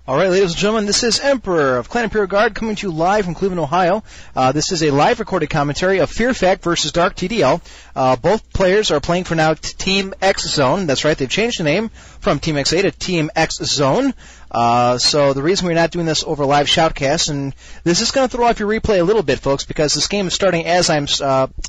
All right, ladies and gentlemen, this is Emperor of Clan Imperial Guard coming to you live from Cleveland, Ohio. This is a live recorded commentary of Fearfact versus DarkTDL. Both players are playing for now Team X Zone. That's right, they've changed the name from Team XA to Team X Zone. So the reason we're not doing this over live shoutcast, and this is going to throw off your replay a little bit, folks, because this game is starting as I'm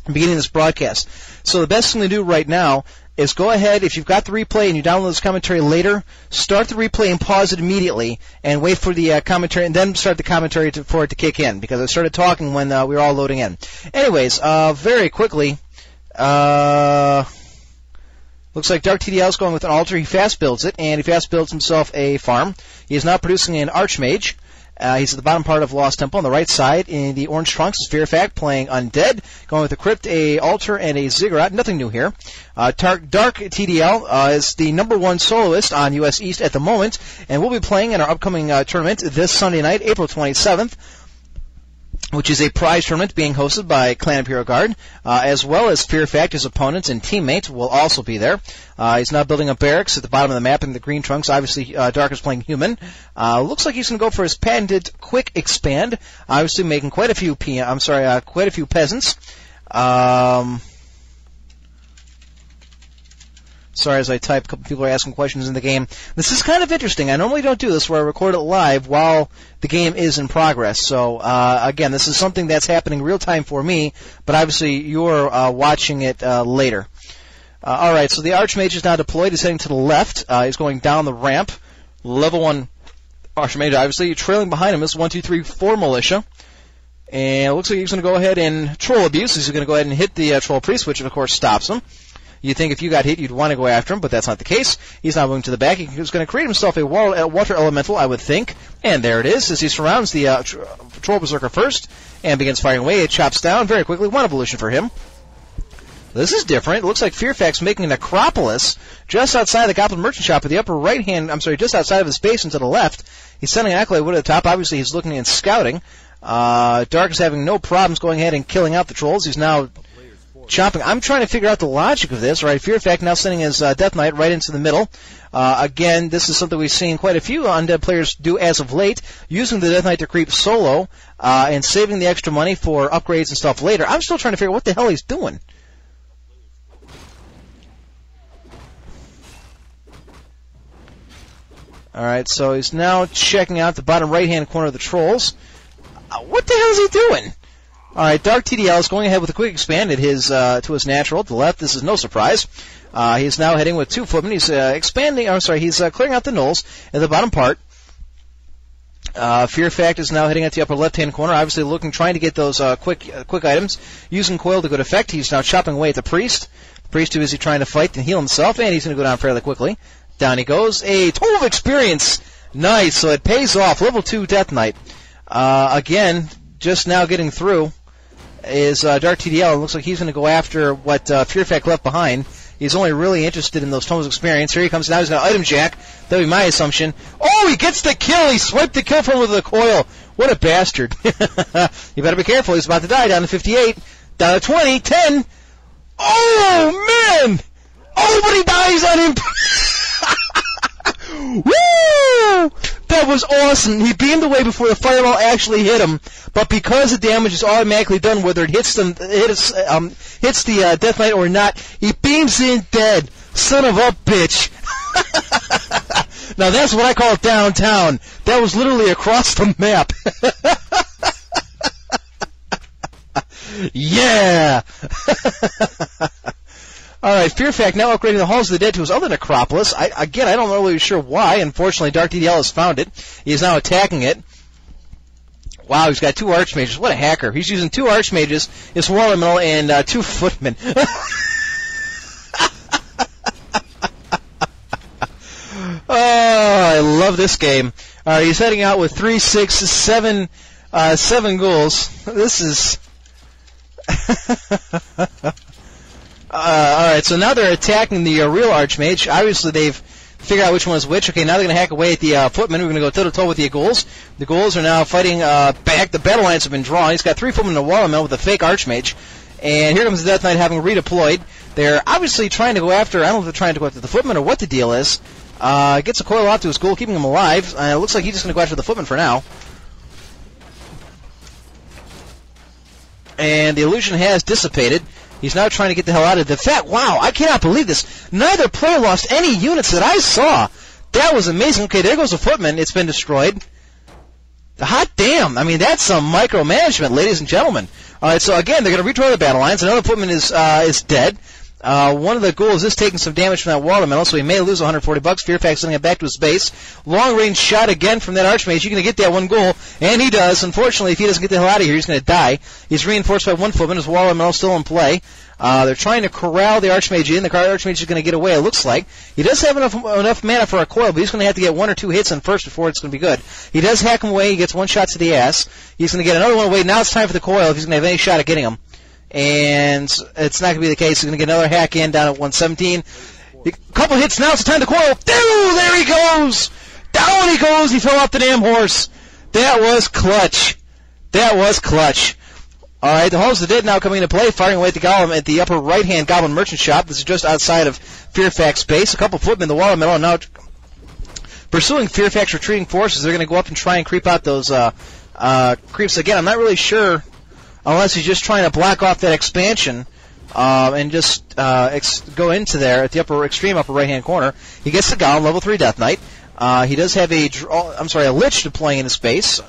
beginning this broadcast. So the best thing to do right now is go ahead, if you've got the replay and you download this commentary later, start the replay and pause it immediately and wait for the commentary, and then start the commentary for it to kick in, because I started talking when we were all loading in. Anyways, very quickly, looks like DarkTDL is going with an altar. He fast builds it, and he fast builds himself a farm. He is now producing an Archmage. He's at the bottom part of Lost Temple. On the right side, in the orange trunks, is Fearfact playing Undead, going with a Crypt, a Altar, and a Ziggurat. Nothing new here. DarkTDL is the #1 soloist on US East at the moment, and we'll be playing in our upcoming tournament this Sunday night, April 27th, which is a prize tournament being hosted by Clan Imperial Guard, as well as Fearfact. His opponents and teammates will also be there. He's now building a barracks at the bottom of the map in the green trunks. Obviously, Dark is playing human. Looks like he's going to go for his patented quick expand. Obviously, making quite a few quite a few peasants. Sorry, as I type, a couple people are asking questions in the game. This is kind of interesting. I normally don't do this where I record it live while the game is in progress. So, again, this is something that's happening real time for me, but obviously you're watching it later. Alright, so the Archmage is now deployed. He's heading to the left. He's going down the ramp. Level 1 Archmage, obviously. Trailing behind him is 1, 2, 3, 4 Militia. And it looks like he's going to go ahead and Troll Abuse. He's going to go ahead and hit the Troll Priest, which of course stops him. You'd think if you got hit, you'd want to go after him, but that's not the case. He's now moving to the back. He's going to create himself a water elemental, I would think. And there it is, as he surrounds the Troll Berserker first and begins firing away. It chops down very quickly. One evolution for him. This is different. It looks like Fearfact's making a necropolis just outside the Goblin Merchant Shop at the upper right-hand, just outside of his base and to the left. He's sending an Acolyte Wood at the top. Obviously, he's looking and scouting. Dark is having no problems going ahead and killing out the trolls. He's now chopping. I'm trying to figure out the logic of this, right? Fearfact now sending his Death Knight right into the middle. Again, this is something we've seen quite a few Undead players do as of late, using the Death Knight to creep solo, and saving the extra money for upgrades and stuff later. I'm still trying to figure out what the hell he's doing. Alright, so he's now checking out the bottom right-hand corner of the trolls. What the hell is he doing? Alright, DarkTDL is going ahead with a quick expand at his, to his natural. To the left, this is no surprise. He's now heading with 2 footmen. He's, he's clearing out the gnolls at the bottom part. Fearfact is now heading at the upper left-hand corner, obviously trying to get those, quick items. Using coil to good effect. He's now chopping away at the priest. The priest too busy trying to fight and heal himself, and he's going to go down fairly quickly. Down he goes. A total of experience. Nice, so it pays off. Level 2 Death Knight. Again, just now getting through is DarkTDL. It looks like he's going to go after what Fearfact left behind. He's only really interested in those tomes of experience. Here he comes now. He's going to item jack. That would be my assumption. Oh, he gets the kill. He swiped the kill from with the coil. What a bastard. You better be careful. He's about to die. Down to 58. Down to 20. 10. Oh, man. Oh, but he dies on him. Woo! That was awesome. He beamed away before the fireball actually hit him, but because the damage is automatically done, whether it hits the Death Knight or not, he beams in dead. Son of a bitch. Now that's what I call downtown. That was literally across the map. Yeah! Alright, Fearfact now upgrading the Halls of the Dead to his other necropolis. I don't know really sure why. Unfortunately, DarkTDL has found it. He is now attacking it. Wow, he's got 2 Archmages. What a hacker. He's using 2 Archmages, his War Elemental, and 2 Footmen. Oh, I love this game. Alright, he's heading out with 3, 6, 7 ghouls. This is... Alright, so now they're attacking the real Archmage. Obviously, they've figured out which one is which. Okay, now they're going to hack away at the Footmen. We're going to go toe-to-toe with the ghouls. The ghouls are now fighting back. The battle lines have been drawn. He's got 3 Footmen in a War Elemental with a fake Archmage. And here comes the Death Knight having redeployed. They're obviously trying to go after, I don't know if they're trying to go after the Footmen or what the deal is. Gets a coil off to his goal, keeping him alive. It looks like he's just going to go after the footman for now. And the illusion has dissipated. He's now trying to get the hell out of it. The fact, wow, I cannot believe this. Neither player lost any units that I saw. That was amazing. Okay, there goes the footman. It's been destroyed. Hot damn. I mean, that's some micromanagement, ladies and gentlemen. All right, so again, they're going to redraw the battle lines. Another footman is dead. One of the ghouls is taking some damage from that watermelon, so he may lose $140. Fearfact sending it back to his base. Long-range shot again from that Archmage. You're going to get that one ghoul, and he does. Unfortunately, if he doesn't get the hell out of here, he's going to die. He's reinforced by one footman. His watermelon still in play. They're trying to corral the Archmage in. The Archmage is going to get away, it looks like. He does have enough mana for a coil, but he's going to have to get 1 or 2 hits on first before it's going to be good. He does hack him away. He gets 1 shot to the ass. He's going to get another one away. Now it's time for the coil if he's going to have any shot at getting him. And it's not going to be the case. He's going to get another hack in down at 117. A couple hits now. It's time to coil. There he goes. Down he goes. He fell off the damn horse. That was clutch. That was clutch. All right, the Halls of the Dead now coming into play, firing away at the Golem at the upper right-hand Goblin Merchant Shop. This is just outside of Fearfact's base. A couple footmen in the watermelon now pursuing Fearfact's retreating forces. They're going to go up and try and creep out those creeps again. I'm not really sure, unless he's just trying to block off that expansion and just go into there at the extreme upper right-hand corner. He gets the Golem, level 3 Death Knight. He does have a Lich deploying in his base.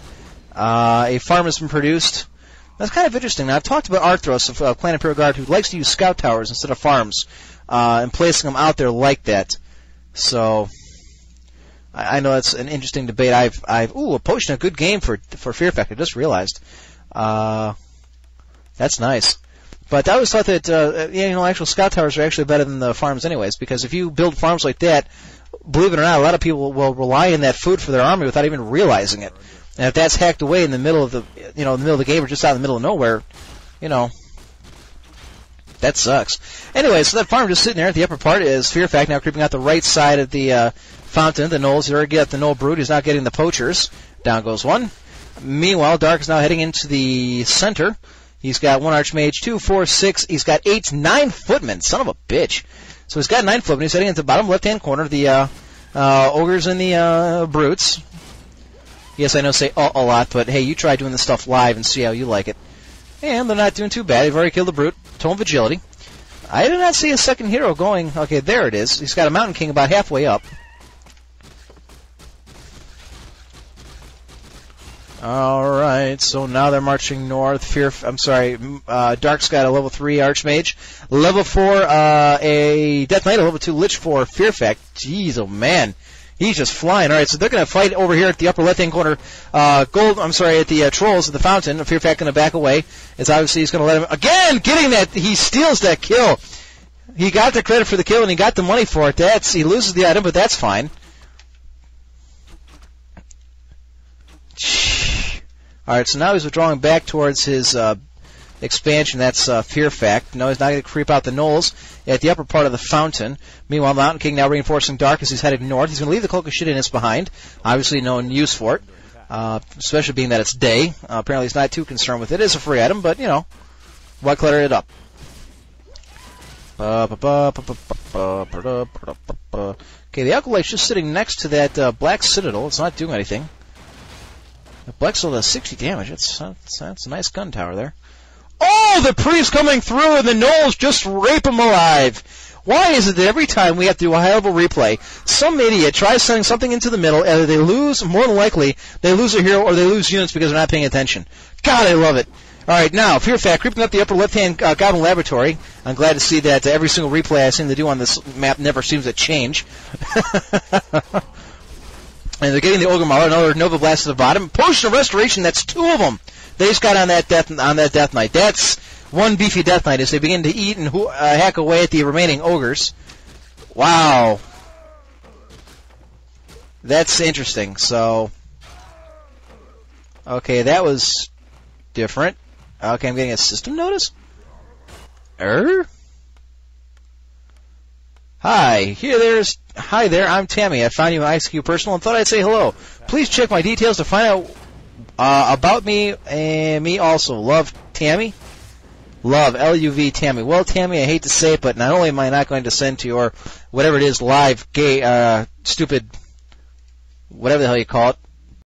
A farm has been produced. That's kind of interesting. Now, I've talked about Arthros of Clan Imperial Guard, who likes to use scout towers instead of farms, and placing them out there like that. So, I know that's an interesting debate. A potion, a good game for Fearfact. I just realized. That's nice. But I always thought that, actual scout towers are actually better than the farms anyways, because if you build farms like that, believe it or not, a lot of people will rely on that food for their army without even realizing it. And if that's hacked away in the middle of the game or just out in the middle of nowhere, that sucks. Anyway, so that farm just sitting there at the upper part is Fearfact now creeping out the right side of the fountain. The gnolls, you already got the gnoll brood. He's not getting the poachers. Down goes one. Meanwhile, Dark is now heading into the center. He's got 1 Archmage, 2, 4, 6. He's got 8, 9 footmen. Son of a bitch. So he's got 9 footmen. He's heading into the bottom left-hand corner. The ogres and the brutes. Yes, I know say a lot, but hey, you try doing this stuff live and see how you like it. And they're not doing too bad. They've already killed the brute. Tome of Agility. I did not see a second hero going. Okay, there it is. He's got a Mountain King about halfway up. Alright, so now they're marching north. Dark's got a level 3 Archmage. Level 4, a Death Knight, a level 2 Lich for Fearfact. Jeez, oh man. He's just flying. Alright, so they're going to fight over here at the upper left-hand corner. At the Trolls at the Fountain. Fearfact going to back away. It's obviously he's going to let him... Again, getting that... He steals that kill. He got the credit for the kill and he got the money for it. He loses the item, but that's fine. Alright, so now he's withdrawing back towards his expansion. That's Fearfact. No, he's not going to creep out the gnolls at the upper part of the fountain. Meanwhile, Mountain King now reinforcing Dark as he's headed north. He's going to leave the Cloak of Shittiness behind. Obviously no use for it, especially being that it's day. Apparently he's not too concerned with it. It is a free item, but, why clutter it up? Okay, the Alkalite's just sitting next to that Black Citadel. It's not doing anything. The Black Citadel does 60 damage. That's a nice gun tower there. Oh, the priest coming through and the gnolls just rape him alive. Why is it that every time we have to do a high-level replay, some idiot tries sending something into the middle, either they lose, more than likely, they lose a hero or they lose units because they're not paying attention. God, I love it. Alright, now, Fearfact creeping up the upper left-hand Goblin Laboratory. I'm glad to see that every single replay I seem to do on this map never seems to change. And they're getting the Ogre Mauler, another Nova Blast at the bottom. Potion of Restoration, that's 2 of them. They just got on that Death Knight. That's one beefy Death Knight as they begin to eat and hack away at the remaining ogres. Wow. That's interesting. So, okay, that was different. Okay, I'm getting a system notice. Hi there, I'm Tammy. I found you on IceCube Personal and thought I'd say hello. Please check my details to find out about me and me also. Love, Tammy. Love, L-U-V, Tammy. Well, Tammy, I hate to say it, but not only am I not going to send to your, whatever it is, live, gay, stupid, whatever the hell you call it,